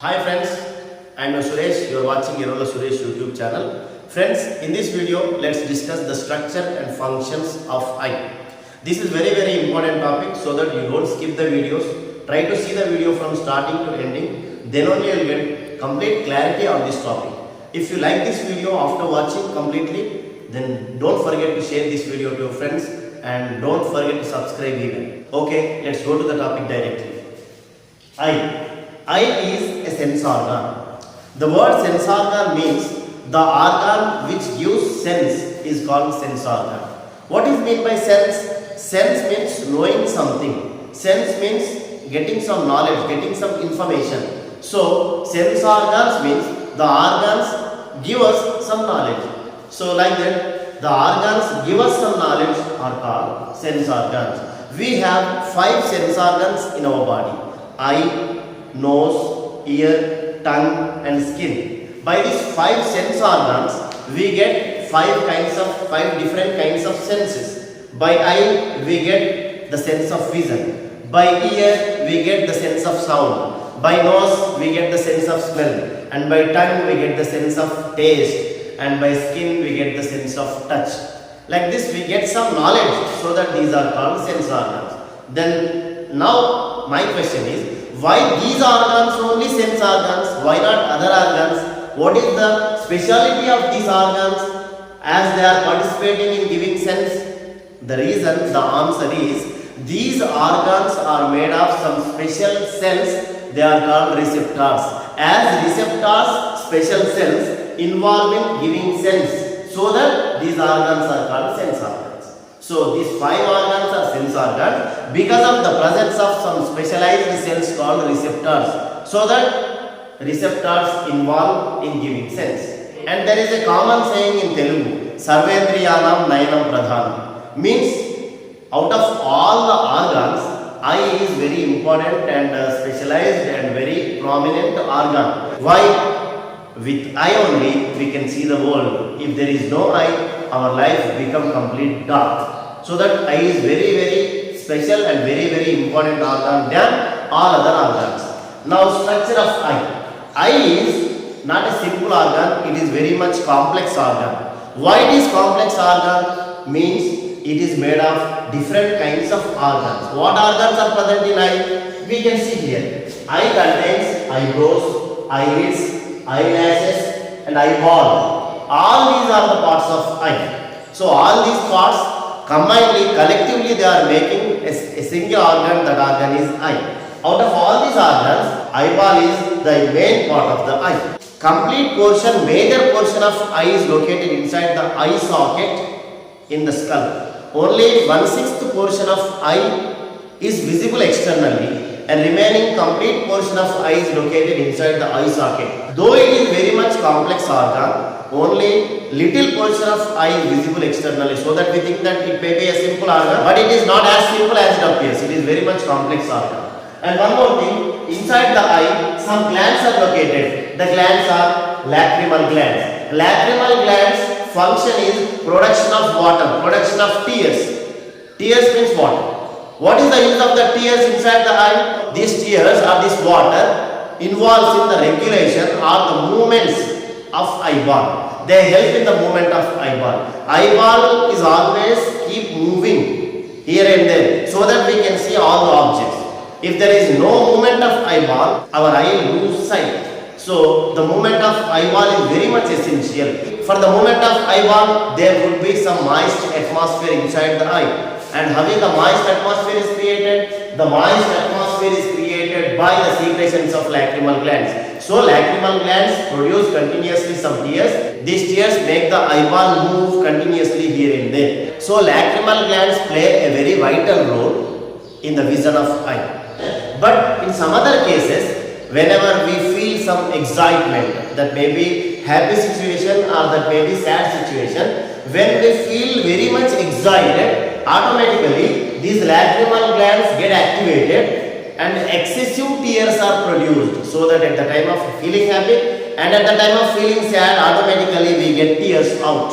Hi friends, I am Suresh. You are watching Yerola Suresh YouTube channel. Friends, in this video, let's discuss the structure and functions of eye. This is very important topic, so that you don't skip the videos. Try to see the video from starting to ending. Then only you will get complete clarity on this topic. If you like this video after watching completely, then don't forget to share this video to your friends and don't forget to subscribe even. Okay, let's go to the topic directly. Eye. Eye is a sense organ. The word sense organ means the organ which gives sense is called sense organ. What is meant by sense? Sense means knowing something. Sense means getting some knowledge, getting some information. So, sense organs means the organs give us some knowledge. So, like that, the organs give us some knowledge are called sense organs. We have 5 sense organs in our body. Eye, nose, ear, tongue and skin. By these 5 sense organs, we get 5 different kinds of senses. By eye, we get the sense of vision. By ear, we get the sense of sound. By nose, we get the sense of smell. And by tongue, we get the sense of taste. And by skin, we get the sense of touch. Like this, we get some knowledge, so that these are called sense organs. Then, now my question is, why these organs only sense organs? Why not other organs? What is the speciality of these organs as they are participating in giving sense? The reason, the answer is, these organs are made of some special cells. They are called receptors. As receptors, special cells involved in giving sense. So that these organs are called sense organs. So these 5 organs are sense organs because of the presence of some specialized cells called receptors. So that receptors involved in giving sense. And there is a common saying in Telugu, Sarvendriyanam Nayanam Pradhanam. Means out of all the organs, eye is very important and specialized and very prominent organ. Why? With eye only we can see the world. If there is no eye, our life become complete dark. So that eye is very special and very important organ than all other organs. Now, structure of eye. Eye is not a simple organ, it is very much complex organ. Why it is complex organ? Means it is made of different kinds of organs. What organs are present in eye? We can see here. Eye contains eyebrows, eyelids, eyelashes and eyeball. All these are the parts of eye. So all these parts combinedly, collectively they are making a single organ. That organ is eye. Out of all these organs, eyeball is the main part of the eye. Complete portion, major portion of eye is located inside the eye socket in the skull. Only 1/6 portion of eye is visible externally, and remaining complete portion of eye is located inside the eye socket. Though it is very much complex organ, only little portion of eye is visible externally, so that we think that it may be a simple organ, but it is not as simple as it appears. It is very much complex organ. And one more thing, inside the eye, some glands are located. The glands are lacrimal glands. Lacrimal glands function is production of water, production of tears. Tears means water. What is the use of the tears inside the eye? These tears or this water involves in the regulation or the movements of eyeball. They help in the movement of eyeball. Eyeball is always keep moving here and there, so that we can see all the objects. If there is no movement of eyeball, our eye lose sight. So the movement of eyeball is very much essential. For the movement of eyeball, there would be some moist atmosphere inside the eye. And how the moist atmosphere is created? The moist atmosphere is created by the secretions of lacrimal glands. So lacrimal glands produce continuously some tears. These tears make the eyeball move continuously here and there. So lacrimal glands play a very vital role in the vision of eye. But in some other cases, whenever we feel some excitement, that may be happy situation or that may be sad situation, when we feel very much excited, automatically these lacrimal glands get activated and excessive tears are produced, so that at the time of feeling happy and at the time of feeling sad, automatically we get tears out.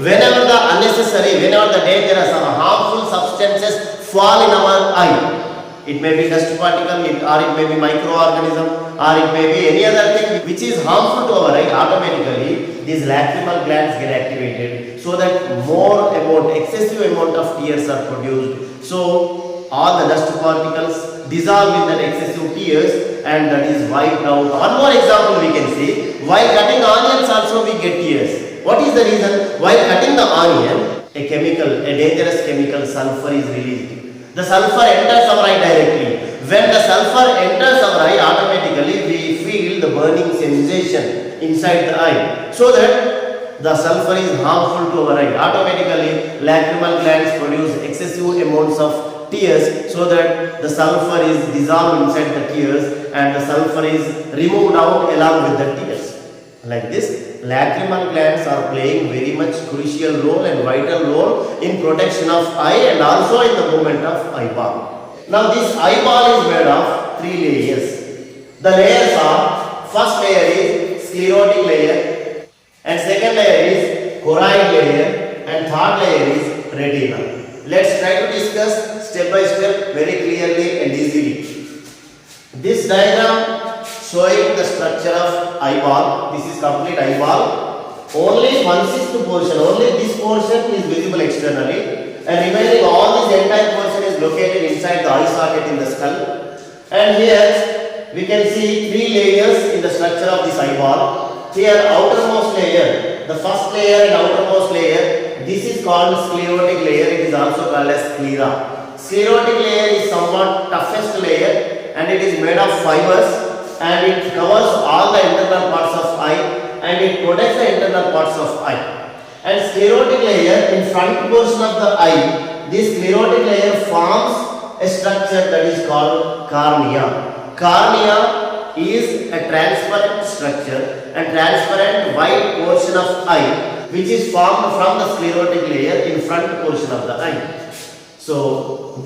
Whenever the day there are some harmful substances fall in our eye, It may be dust particle, or it may be microorganism, or it may be any other thing which is harmful to our eye. Automatically, these lacrimal glands get activated, so that more amount, excessive amount of tears are produced. So all the dust particles dissolve in that excessive tears, and that is wiped out. One more example we can see: while cutting onions also we get tears. What is the reason? While cutting the onion, a dangerous chemical, sulfur is released. The sulfur enters our eye directly. When the sulfur enters our eye, automatically we feel the burning sensation inside the eye. So that the sulfur is harmful to our eye. Automatically, lacrimal glands produce excessive amounts of tears, so that the sulfur is dissolved inside the tears and the sulfur is removed out along with the tears. Like this, lacrimal glands are playing very much crucial role and vital role in protection of eye and also in the movement of eyeball. Now this eyeball is made of 3 layers. The layers are: first layer is sclerotic layer, and second layer is choroid layer, and third layer is retina. Let's try to discuss step by step very clearly and easily. This diagram showing the structure of eyeball. This is complete eyeball. Only 1/6 portion, only this portion is visible externally, and remaining all this entire portion is located inside the eye socket in the skull. And here we can see 3 layers in the structure of this eyeball. Here outermost layer, the first layer and outermost layer, this is called sclerotic layer. It is also called as sclera. Sclerotic layer is somewhat toughest layer, and it is made of fibers, and it covers all the internal parts of eye, and it protects the internal parts of eye. And sclerotic layer in front portion of the eye, this sclerotic layer forms a structure that is called cornea. Cornea is a transparent structure and transparent white portion of eye which is formed from the sclerotic layer in front portion of the eye. So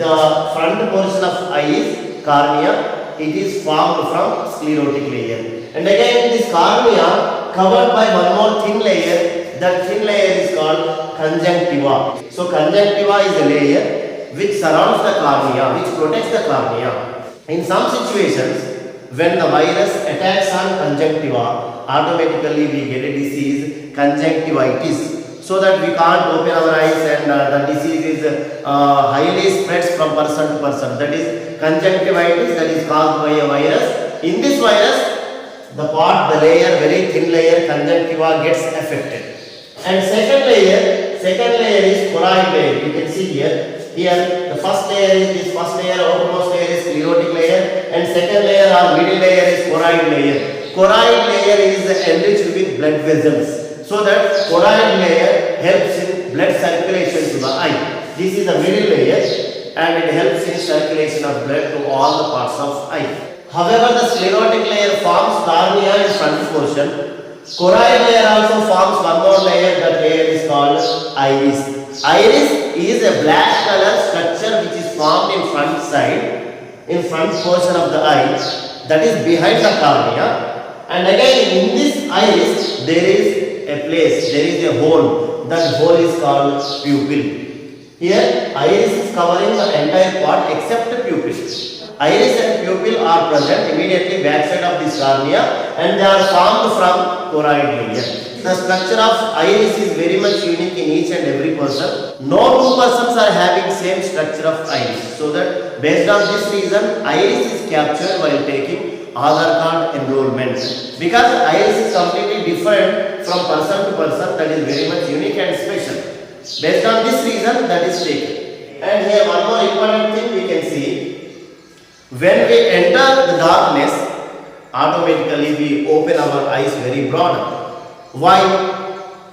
the front portion of eye is cornea. It is formed from sclerotic layer. And again, this cornea covered by one more thin layer. That thin layer is called conjunctiva. So conjunctiva is a layer which surrounds the cornea, which protects the cornea. In some situations, when the virus attacks on conjunctiva, automatically we get a disease, conjunctivitis. So that we can't open our eyes, and the disease is highly spreads from person to person. That is conjunctivitis, that is caused by a virus. In this virus, the layer, very thin layer, conjunctiva gets affected. And second layer is choroid layer. You can see here. Here the first layer is this first layer, outermost layer is sclerotic layer, and second layer or middle layer is choroid layer. Choroid layer is enriched with blood vessels. So that choroid layer helps in blood circulation to the eye. This is the middle layer, and it helps in circulation of blood to all the parts of eye. However, the sclerotic layer forms cornea in front portion. Choroid layer also forms one more layer. That layer is called iris. Iris is a black color structure which is formed in front side, in front portion of the eye, that is behind the cornea. And again, in this iris there is a place, there is a hole. That hole is called pupil. Here iris is covering the entire part except the pupil. Iris and pupil are present immediately backside of this cornea, and they are formed from choroid layer. The structure of iris is very much unique in each and every person. No two persons are having same structure of iris. So that based on this reason, iris is captured while taking Aadhaar card enrollment. Because iris is completely different from person to person, that is very much unique and special. Based on this reason, that is taken. And here one more important thing we can see. When we enter the darkness, automatically we open our eyes very broader. Why?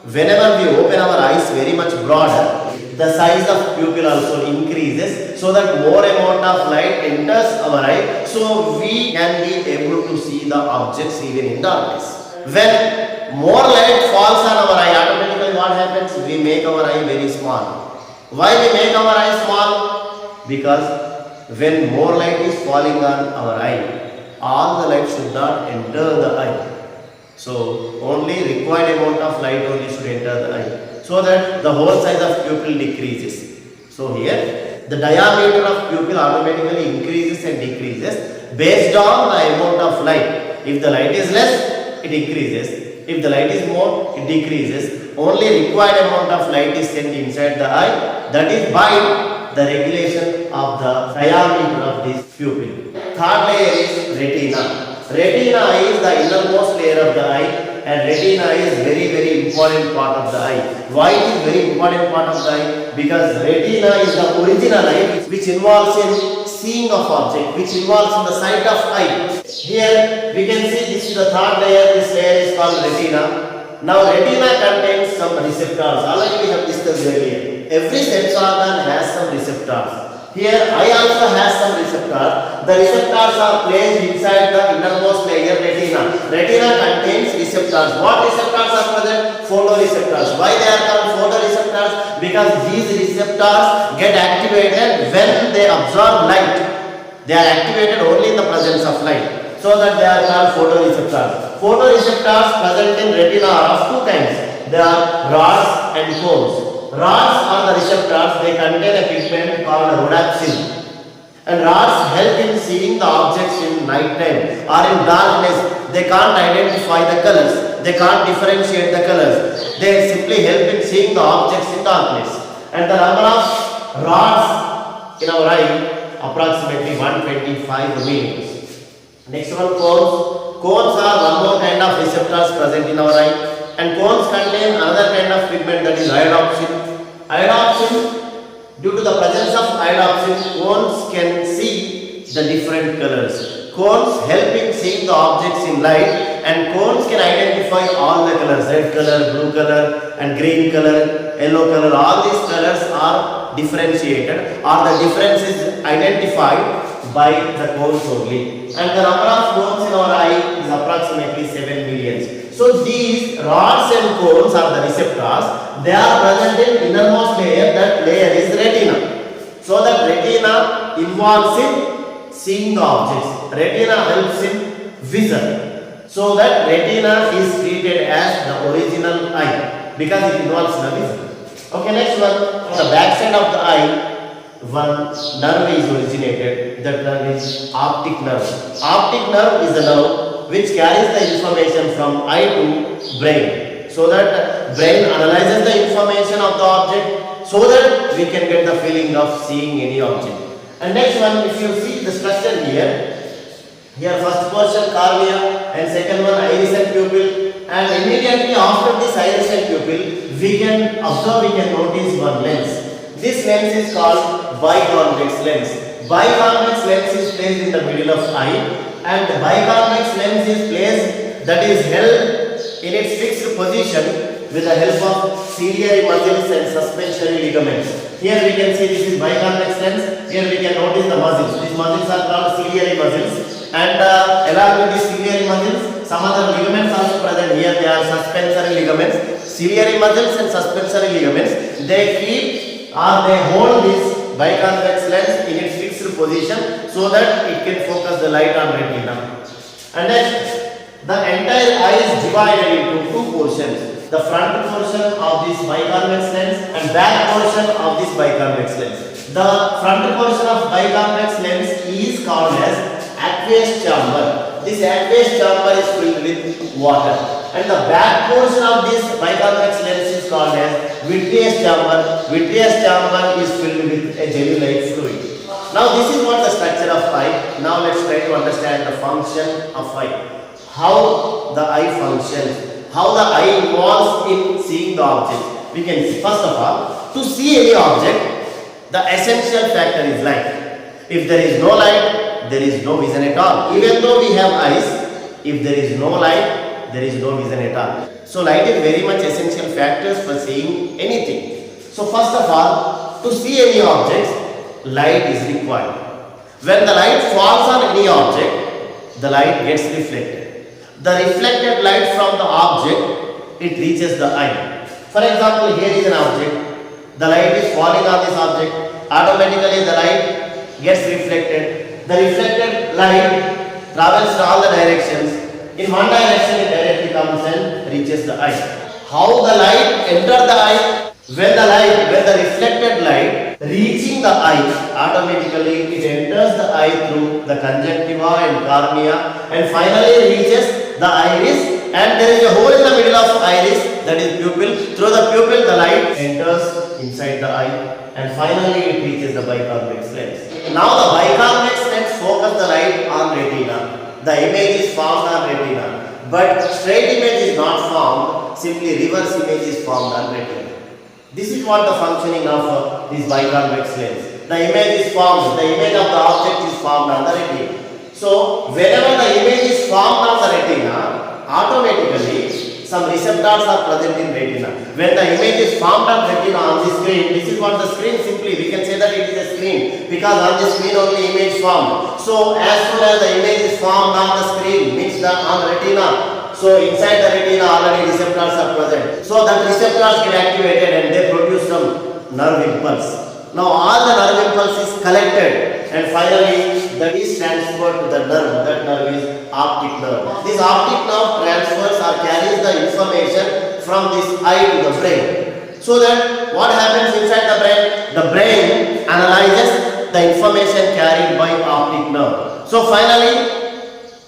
Whenever we open our eyes very much broader, the size of pupil also increases, so that more amount of light enters our eye, so we can be able to see the objects even in darkness. When more light falls on our eye, automatically what happens? We make our eye very small. Why we make our eye small? Because when more light is falling on our eye, all the light should not enter the eye. So only required amount of light only should enter the eye, so that the whole size of pupil decreases. So here the diameter of pupil automatically increases and decreases based on the amount of light. If the light is less, it increases. If the light is more, it decreases. Only required amount of light is sent inside the eye. That is by the regulation of the diameter of this pupil. Third layer is retina. Retina is the innermost layer of the eye, and retina is very important part of the eye. Why it is very important part of the eye? Because retina is the original eye which involves in seeing of object, which involves in the sight of eye. Here we can see this is the third layer. This layer is called retina. Now retina contains some receptors. Already we have discussed earlier. Every sense organ has some receptors. Here eye also has some receptors. The receptors are placed inside the innermost layer retina. Retina contains receptors. What receptors are present? Photoreceptors. Why they are called photoreceptors? Because these receptors get activated when they absorb light. They are activated only in the presence of light. So that they are called photoreceptors. Photoreceptors present in retina are of two kinds. They are rods and cones. Rods are the receptors. They contain a pigment called rhodopsin. And rods help in seeing the objects in night time or in darkness. They can't identify the colors. They can't differentiate the colors. They simply help in seeing the objects in darkness. And the number of rods in our eye approximately 125 millions. Next one, cones. Cones are one more kind of receptors present in our eye. And cones contain another kind of pigment, that is iodopsin. Iodopsin, due to the presence of iodopsin, cones can see the different colors. Cones help in seeing the objects in light, and cones can identify all the colors, red color, blue color and green color, yellow color. All these colors are differentiated, or the difference is identified by the cones only. And the number of cones in our eye is approximately 7 millions. So these rods and cones are the receptors. They are present in innermost layer. That layer is retina. So that retina involves in seeing the objects. Retina helps in vision. So that retina is treated as the original eye because it involves the vision. Okay, next one. On the back side of the eye, one nerve is originated. That nerve is optic nerve. Optic nerve is the nerve which carries the information from eye to brain. So that brain analyzes the information of the object so that we can get the feeling of seeing any object. And next one, if you see the structure here first portion cornea and second one iris and pupil, and immediately after this iris and pupil we can observe, we can notice one lens. This lens is called biconvex lens. Biconvex lens is placed in the middle of eye, and the biconvex lens is placed, that is held in its fixed position with the help of ciliary muscles and suspensory ligaments. Here we can see this is biconvex lens. Here we can notice the muscles. These muscles are called ciliary muscles, and along with these ciliary muscles, some other ligaments also present here. They are suspensory ligaments. Ciliary muscles and suspensory ligaments, they keep or they hold this biconvex lens in its fixed position so that it can focus the light on retina. And next, the entire eye is divided into two portions. The front portion of this biconvex lens and back portion of this biconvex lens. The front portion of biconvex lens is called as aqueous chamber. This aqueous chamber is filled with water. And the back portion of this biconvex lens is called as vitreous chamber. Vitreous chamber is filled with a jelly-like fluid. Now this is what the structure of eye. Now let's try to understand the function of eye. How the eye functions. How the eye involves in seeing the object. We can see, first of all, to see any object, the essential factor is light. If there is no light, there is no vision at all. Even though we have eyes, if there is no light, there is no vision at all. So light is very much essential factors for seeing anything. So first of all, to see any object, light is required. When the light falls on any object, the light gets reflected. The reflected light from the object, it reaches the eye. For example, here is an object. The light is falling on this object. Automatically the light gets reflected. The reflected light travels in all the directions. In one direction it directly comes and reaches the eye. How the light enters the eye? When the reflected light Reaching the eye, automatically it enters the eye through the conjunctiva and cornea and finally reaches the iris, and there is a hole in the middle of iris, that is pupil. Through the pupil the light enters inside the eye and finally it reaches the biconvex lens. Now the biconvex lens focus the light on retina. The image is formed on retina, but straight image is not formed, simply reverse image is formed on retina. This is what the functioning of this biconvex lens. The image is formed, the image of the object is formed on the retina. So whenever the image is formed on the retina, automatically some receptors are present in retina. When the image is formed on retina on the screen, this is what the screen, simply we can say that it is a screen because on the screen only image formed. So as soon as the image is formed on the screen, means the on retina, so inside the retina already receptors are present. So that receptors get activated and they produce some nerve impulse. Now all the nerve impulse is collected and finally that is transferred to the nerve. That nerve is optic nerve. This optic nerve transfers or carries the information from this eye to the brain. So that what happens inside the brain? The brain analyzes the information carried by optic nerve. So finally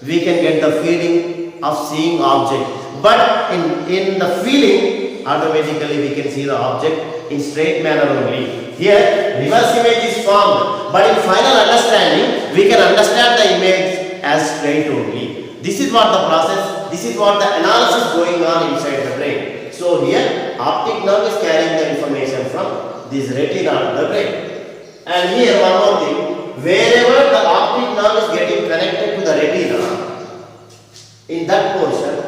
we can get the feeling of seeing object. But in the feeling, automatically we can see the object in straight manner only. Here reverse image is formed, but in final understanding we can understand the image as straight only. This is what the process, this is what the analysis going on inside the brain. So here optic nerve is carrying the information from this retina to the brain. And here one more thing, wherever the optic nerve is getting connected to the retina, in that portion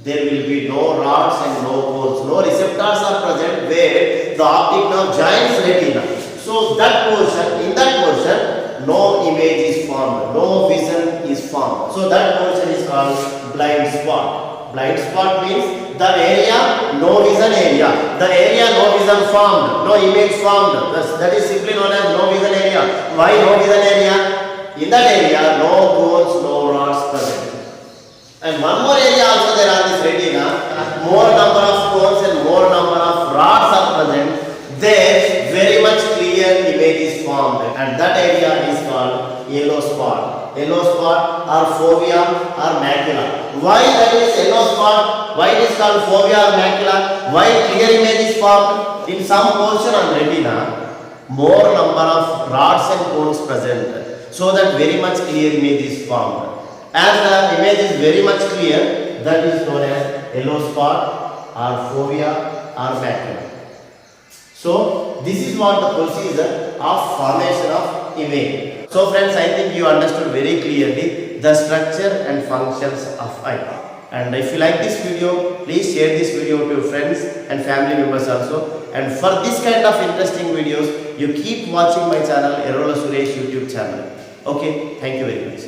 there will be no rods and no cones, no receptors are present where the optic nerve joins retina. So that portion, in that portion, no image is formed, no vision is formed. So that portion is called blind spot. Blind spot means the area, no vision area. The area, no vision formed, no image formed. That is simply known as no vision area. Why no vision area? In that area, no cones, no rods present. And one more area also there on this retina, more number of cones and more number of rods are present. There very much clear image is formed and that area is called yellow spot. Yellow spot or fovea or macula. Why that is yellow spot? Why it is called fovea or macula? Why clear image is formed? In some portion on retina, more number of rods and cones present, so that very much clear image is formed. As the image is very much clear, that is known as yellow spot or fovea or macula. So this is what the procedure of formation of image. So friends, I think you understood very clearly the structure and functions of eye. And if you like this video, please share this video to your friends and family members also. And for this kind of interesting videos, you keep watching my channel, Erola Suresh YouTube channel. Okay, thank you very much.